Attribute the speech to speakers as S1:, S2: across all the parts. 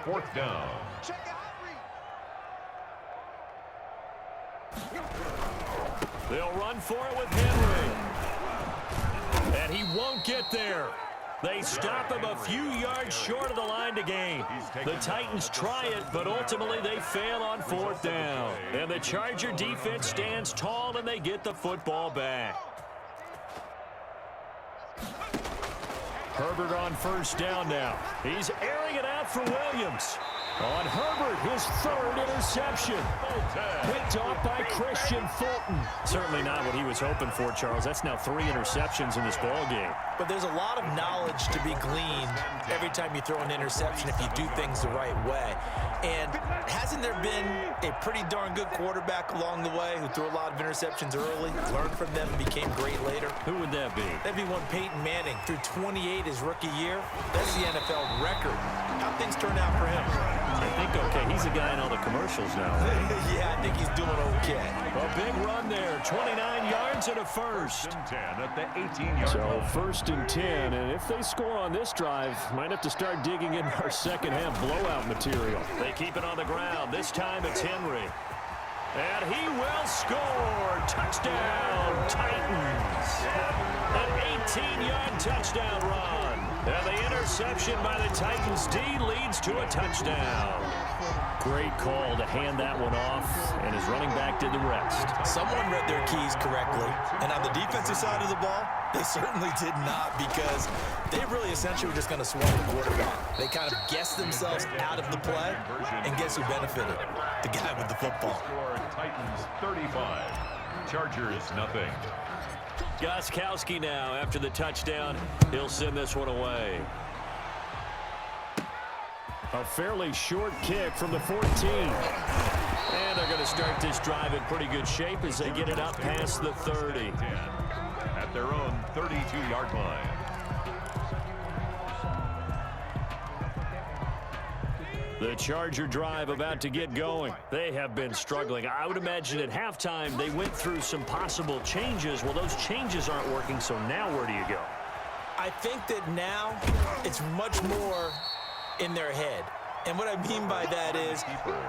S1: 4th down.
S2: They'll run for it with Henry. And he won't get there. They stop him a few yards short of the line to gain. The Titans try it, but ultimately they fail on 4th down. And the Charger defense stands tall, and they get the football back. Herbert on 1st down now. He's airing it out for Williams. On Herbert, his 3rd interception. Picked off by Christian Fulton. Certainly not what he was hoping for, Charles. That's now 3 interceptions in this ball game.
S3: But there's a lot of knowledge to be gleaned every time you throw an interception if you do things the right way. And hasn't there been a pretty darn good quarterback along the way who threw a lot of interceptions early, learned from them, and became great later?
S2: Who would that be?
S3: That'd be one Peyton Manning. Threw 28 his rookie year. That's the NFL record. How'd things turn out for him?
S2: I think okay. He's a guy in all the commercials now.
S3: Yeah, I think he's doing okay.
S2: A big run there. 29 yards and a first.
S1: 10 at the 18-yard
S2: So
S1: line.
S2: 1st and 10. And if they score on this drive, might have to start digging in our second half blowout material. They keep it on the ground. This time it's Henry. And he will score. Touchdown, Titans. An 18-yard touchdown run. And the interception by the Titans D leads to a touchdown. Great call to hand that one off, and his running back did the rest.
S3: Someone read their keys correctly, and on the defensive side of the ball, they certainly did not, because they really essentially were just going to swat the quarterback. They kind of guessed themselves out of the play, and guess who benefited? The guy with the football.
S1: Titans 35, Chargers nothing.
S2: Gostkowski now after the touchdown. He'll send this one away. A fairly short kick from the 14. And they're going to start this drive in pretty good shape as they get it up past the 30.
S1: At their own 32-yard line.
S2: The Charger drive about to get going. They have been struggling. I would imagine at halftime they went through some possible changes. Well, those changes aren't working, so now where do you go?
S3: I think that now it's much more in their head. And what I mean by that is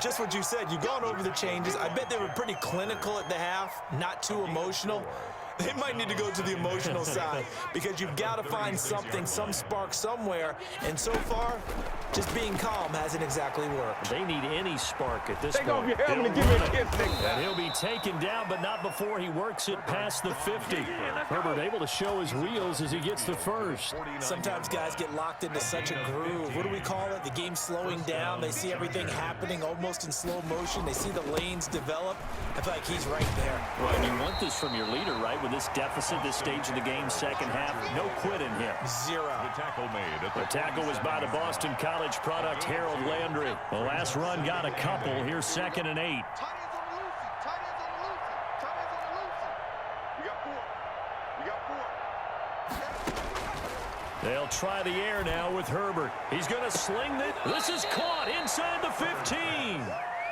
S3: just what you said. You've gone over the changes. I bet they were pretty clinical at the half, not too emotional. They might need to go to the emotional side, because you've got to find something, some spark somewhere. And so far, just being calm hasn't exactly worked.
S2: They need any spark at this point.
S4: Take off your helmet and give me a kiss next time.
S2: And he'll be taken down, but not before he works it past the 50. Herbert able to show his wheels as he gets the first.
S3: Sometimes guys get locked into such a groove. What do we call it? The game's slowing down. They see everything happening almost in slow motion. They see the lanes develop. I feel like he's right there.
S2: Well, and you want this from your leader, right? With this deficit, this stage of the game, second half, no quit in him.
S3: Zero.
S1: The tackle made.
S2: The tackle was by the Boston College product, Harold Landry. The last run got a couple. Here's 2nd and 8. They'll try the air now with Herbert. He's going to sling it. This is caught inside the 15.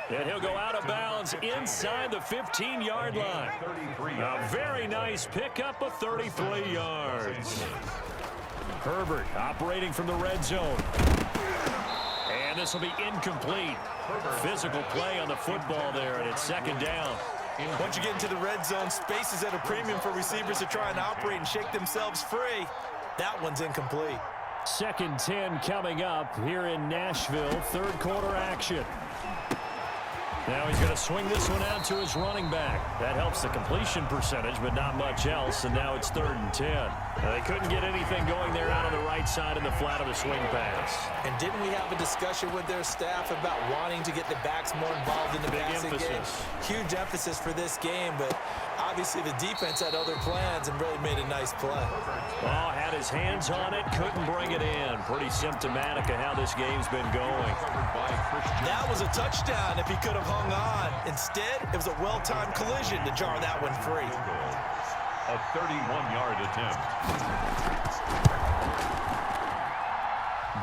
S2: And he'll go out of bounds inside the 15-yard line. A very nice pickup of 33 yards. Herbert operating from the red zone. And this will be incomplete. Physical play on the football there, and it's 2nd down.
S3: Once you get into the red zone, space is at a premium for receivers to try and operate and shake themselves free. That one's incomplete.
S2: 2nd 10 coming up here in Nashville. 3rd quarter action. Now he's going to swing this one out to his running back. That helps the completion percentage, but not much else. And now it's 3rd and 10. Now they couldn't get anything going there out on the right side in the flat of the swing pass.
S3: And didn't we have a discussion with their staff about wanting to get the backs more involved in the passing game? Huge emphasis for this game, but obviously the defense had other plans and really made a nice play.
S2: Oh, had his hands on it, couldn't bring it in. Pretty symptomatic of how this game's been going.
S3: That was a touchdown if he could have hung on. Instead, it was a well-timed collision to jar that one free.
S1: A 31-yard attempt.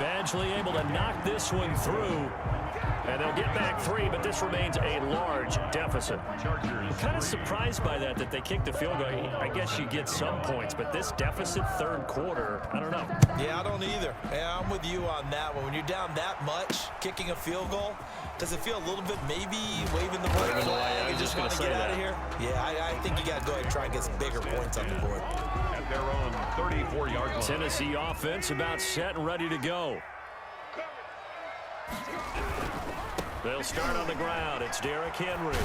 S2: Badgley able to knock this one through. And they'll get back 3, but this remains a large deficit. Kind of surprised by that they kicked the field goal. I guess you get some points, but this deficit third quarter, I don't know.
S3: Yeah, I don't either. Yeah, I'm with you on that one. When you're down that much, kicking a field goal, does it feel a little bit maybe waving the white flag and just want to get out of here? Yeah, I think you got to go ahead and try and get some bigger points on the board.
S1: At their own 34-yard line.
S2: Tennessee offense about set and ready to go. They'll start on the ground. It's Derrick Henry.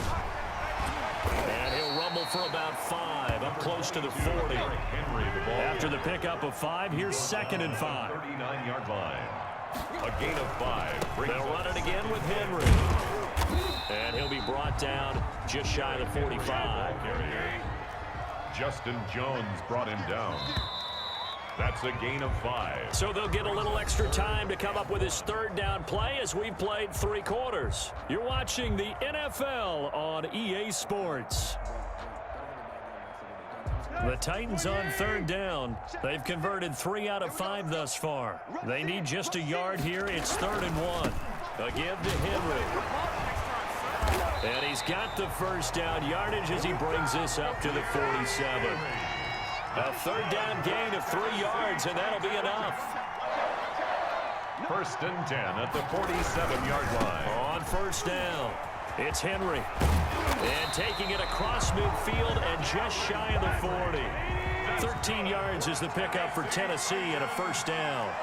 S2: And he'll rumble for about 5, up close to the 40. After the pickup of 5, here's 2nd and 5.
S1: 39-yard line. A gain of 5.
S2: They'll run it again with Henry. And he'll be brought down just shy of the 45.
S1: Justin Jones brought him down. That's a gain of 5.
S2: So they'll get a little extra time to come up with his 3rd down play as we've played 3 quarters. You're watching the NFL on EA Sports. The Titans on 3rd down. They've converted 3 out of 5 thus far. They need just a yard here. It's 3rd and 1. A give to Henry. And he's got the 1st down yardage as he brings this up to the 47. A 3rd down gain of 3 yards, and that'll be enough.
S1: 1st and 10 at the 47-yard line.
S2: On 1st down, it's Henry. And taking it across midfield and just shy of the 40. 13 yards is the pickup for Tennessee and a 1st down.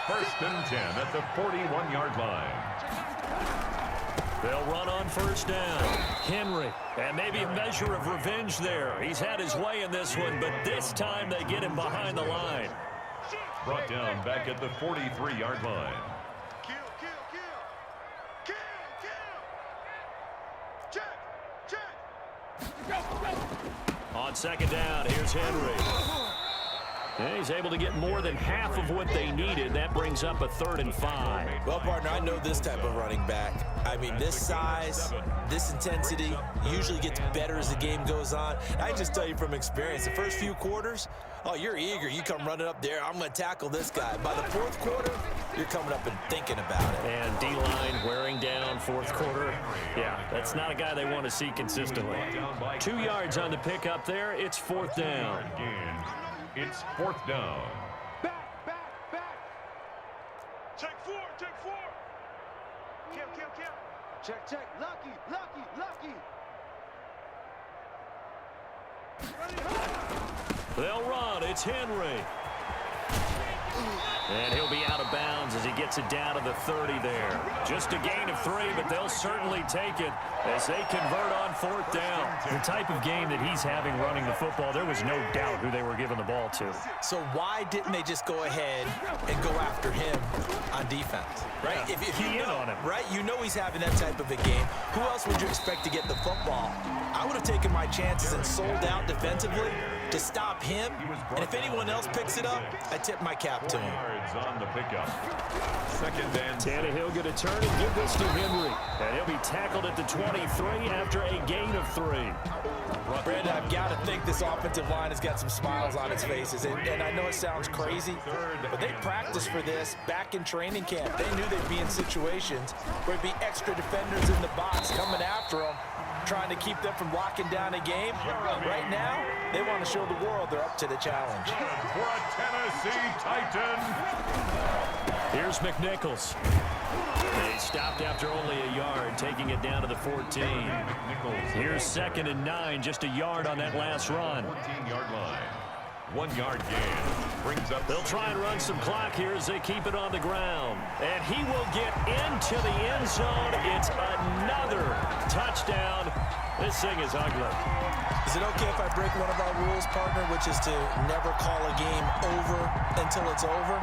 S1: 1st and 10 at the 41-yard line.
S2: They'll run on 1st down. Henry, and maybe a measure of revenge there. He's had his way in this one, but this time they get him behind the line.
S1: Brought down back at the 43-yard line.
S2: On 2nd down, here's Henry. And he's able to get more than half of what they needed. That brings up a 3rd and 5.
S3: Well, partner, I know this type of running back. I mean, this size, this intensity usually gets better as the game goes on. I just tell you from experience, the first few quarters, oh, you're eager. You come running up there, I'm going to tackle this guy. By the 4th quarter, you're coming up and thinking about it.
S2: And D-line wearing down 4th quarter. Yeah, that's not a guy they want to see consistently. 2 yards on the pickup there. It's 4th down.
S1: It's 4th down.
S5: Back. Take 4. Kill. Check. Lucky.
S2: They'll run. It's Henry. And he'll be out of bounds as he gets it down to the 30 there. Just a gain of 3, but they'll certainly take it as they convert on 4th down. The type of game that he's having running the football, there was no doubt who they were giving the ball to.
S3: So why didn't they just go ahead and go after him on defense? Right?
S2: Yeah,
S3: if
S2: key
S3: you
S2: in
S3: know,
S2: on him.
S3: right? You know he's having that type of a game. Who else would you expect to get the football? I would have taken my chances and sold out defensively to stop him. And if anyone else picks it up, I tip my cap to him.
S1: On the pickup. 2nd and
S2: Tannehill going to turn and give this to Henry. And he'll be tackled at the 23 after a gain of 3.
S3: Brandon, I've got to think this offensive line has got some smiles on its faces. And I know it sounds crazy, but they practiced for this back in training camp. They knew they'd be in situations where there'd be extra defenders in the box coming after them, trying to keep them from locking down a game. Right now, they want to show the world they're up to the challenge.
S1: for a Tennessee Titan.
S2: Here's McNichols. They stopped after only a yard, taking it down to the 14. Here's 2nd and 9, just a yard on that last run.
S1: 14-yard line. 1 yard gain. Brings up.
S2: They'll try and run some clock here as they keep it on the ground. And he will get into the end zone. It's another touchdown. This thing is ugly.
S3: Is it okay if I break one of our rules, partner, which is to never call a game over until it's over?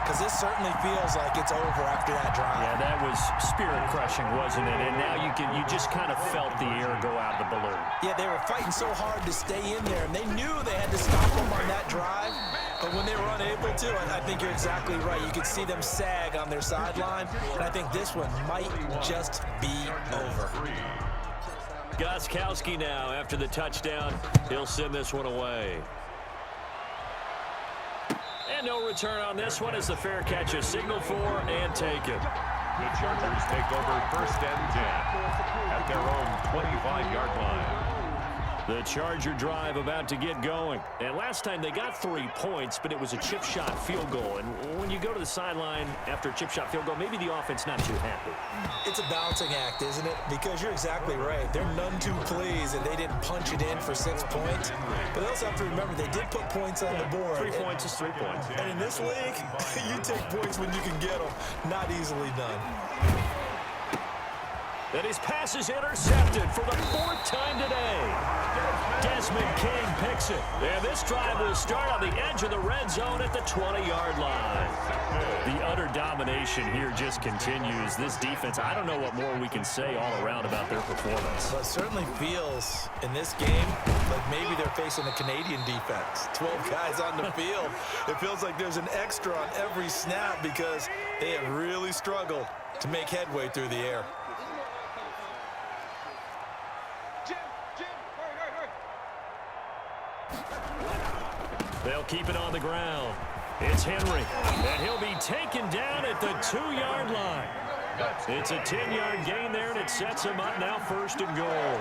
S3: Because this certainly feels like it's over after that drive.
S2: Yeah, that was spirit-crushing, wasn't it? And now you just kind of felt the air go out of the balloon.
S3: Yeah, they were fighting so hard to stay in there, and they knew they had to stop them on that drive. But when they were unable to, I think you're exactly right. You could see them sag on their sideline, and I think this one might just be over.
S2: Gostkowski now, after the touchdown, he'll send this one away. And no return on this one as the fair catch is signaled for and taken.
S1: The Chargers take over 1st and 10 at their own 25-yard line.
S2: The Charger drive about to get going. And last time they got 3 points, but it was a chip shot field goal. And when you go to the sideline after a chip shot field goal, maybe the offense not too happy.
S3: It's a balancing act, isn't it? Because you're exactly right. They're none too pleased that they didn't punch it in for 6 points. But they also have to remember they did put points on the board.
S2: 3 points is 3 points.
S3: And in this league, you take points when you can get them. Not easily done.
S2: And his pass is intercepted for the 4th time today. Desmond King picks it. And this drive will start on the edge of the red zone at the 20-yard line. The utter domination here just continues. This defense, I don't know what more we can say all around about their performance.
S3: Well, it certainly feels in this game like maybe they're facing a Canadian defense. 12 guys on the field. It feels like there's an extra on every snap because they have really struggled to make headway through the air.
S2: They'll keep it on the ground. It's Henry, and he'll be taken down at the 2-yard line. It's a 10-yard gain there, and it sets him up now 1st and goal.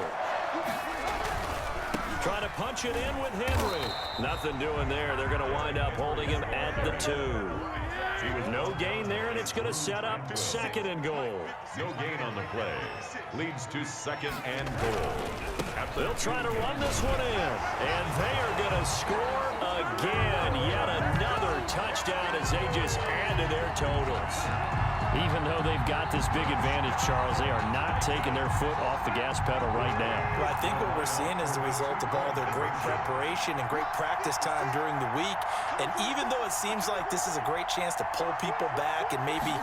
S2: Trying to punch it in with Henry. Nothing doing there. They're going to wind up holding him at the 2. No gain there, and it's going to set up 2nd and goal.
S1: No gain on the play. Leads to 2nd and goal.
S2: They'll try to run this one in, and they are going to score again. Yet another touchdown as they just add to their totals. Even though they've got this big advantage, Charles, they are not taking their foot off the gas pedal right now.
S3: Well, I think what we're seeing is the result of all their great preparation and great practice time during the week. And even though it seems like this is a great chance to pull people back and maybe,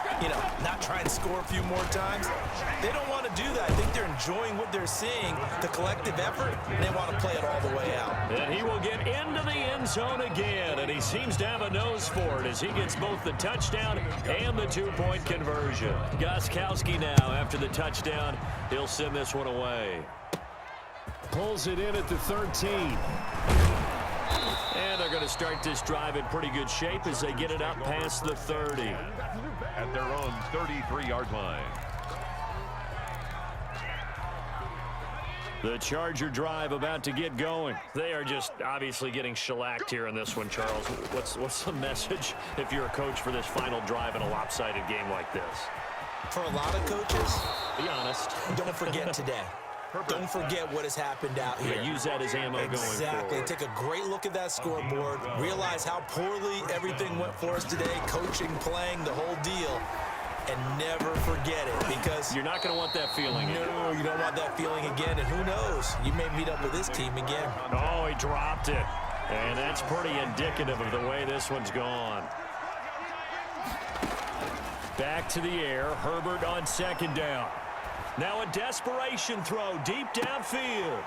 S3: not try and score a few more times, they don't want to do that. I think they're enjoying what they're seeing, the collective effort, and they want to play it all the way out.
S2: And he will get into the end zone again, and he seems to have a nose for it as he gets both the touchdown and the 2-point conversion. Gostkowski now, after the touchdown, he'll send this one away. Pulls it in at the 13. And they're going to start this drive in pretty good shape as they get it up past the 30.
S1: At their own 33-yard line.
S2: The Charger drive about to get going. They are just obviously getting shellacked here in this one, Charles. What's the message if you're a coach for this final drive in a lopsided game like this?
S3: For a lot of coaches,
S2: be honest.
S3: Don't forget today. Don't forget what has happened out here.
S2: Yeah, use that as ammo going forward.
S3: Exactly. Take a great look at that scoreboard. Realize how poorly everything went for us today. Coaching, playing, the whole deal. And never forget it, because
S2: you're not going to want that feeling again.
S3: No, you don't want that feeling again. And who knows? You may meet up with this team again.
S2: Oh, he dropped it. And that's pretty indicative of the way this one's gone. Back to the air. Herbert on 2nd down. Now a desperation throw deep downfield.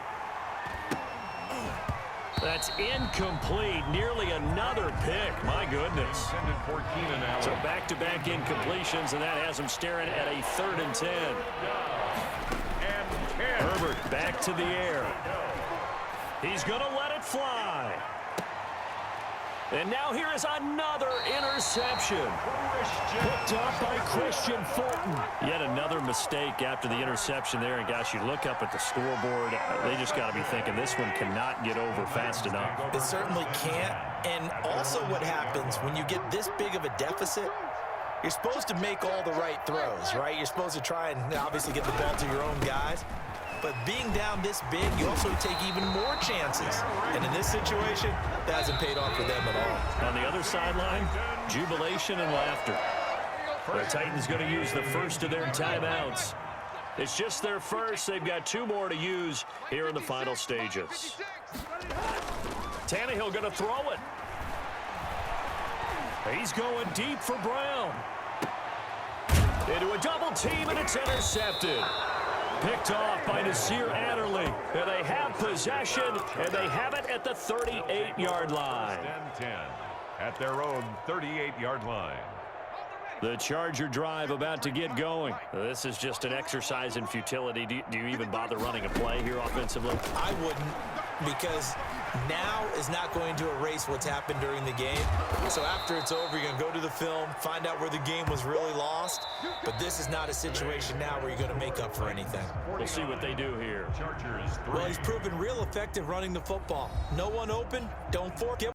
S2: That's incomplete. Nearly another pick. My goodness. So back-to-back incompletions, and that has them staring at a 3rd and 10. Herbert back to the air. He's going to let it fly. And now here is another interception. Picked up by Christian Fulton. Yet another mistake after the interception there. And gosh, you look up at the scoreboard, they just got to be thinking this one cannot get over fast enough.
S3: It certainly can't. And also what happens when you get this big of a deficit, you're supposed to make all the right throws, right? You're supposed to try and obviously get the ball to your own guys. But being down this big, you also take even more chances. And in this situation, that hasn't paid off for them at all.
S2: On the other sideline, jubilation and laughter. The Titans going to use the first of their timeouts. It's just their first. They've got 2 more to use here in the final stages. Tannehill going to throw it. He's going deep for Brown. Into a double team, and it's intercepted. Picked off by Nasir Adderley. And they have possession, and they have it at the 38-yard line.
S1: 10 at their own 38-yard line.
S2: The Charger drive about to get going. This is just an exercise in futility. Do you even bother running a play here offensively?
S3: I wouldn't, because now is not going to erase what's happened during the game. So after it's over, you're going to go to the film, find out where the game was really lost. But this is not a situation now where you're going to make up for anything.
S2: We'll see what they do here.
S1: Chargers 3.
S3: Well, he's proven real effective running the football. No one open, don't fork it.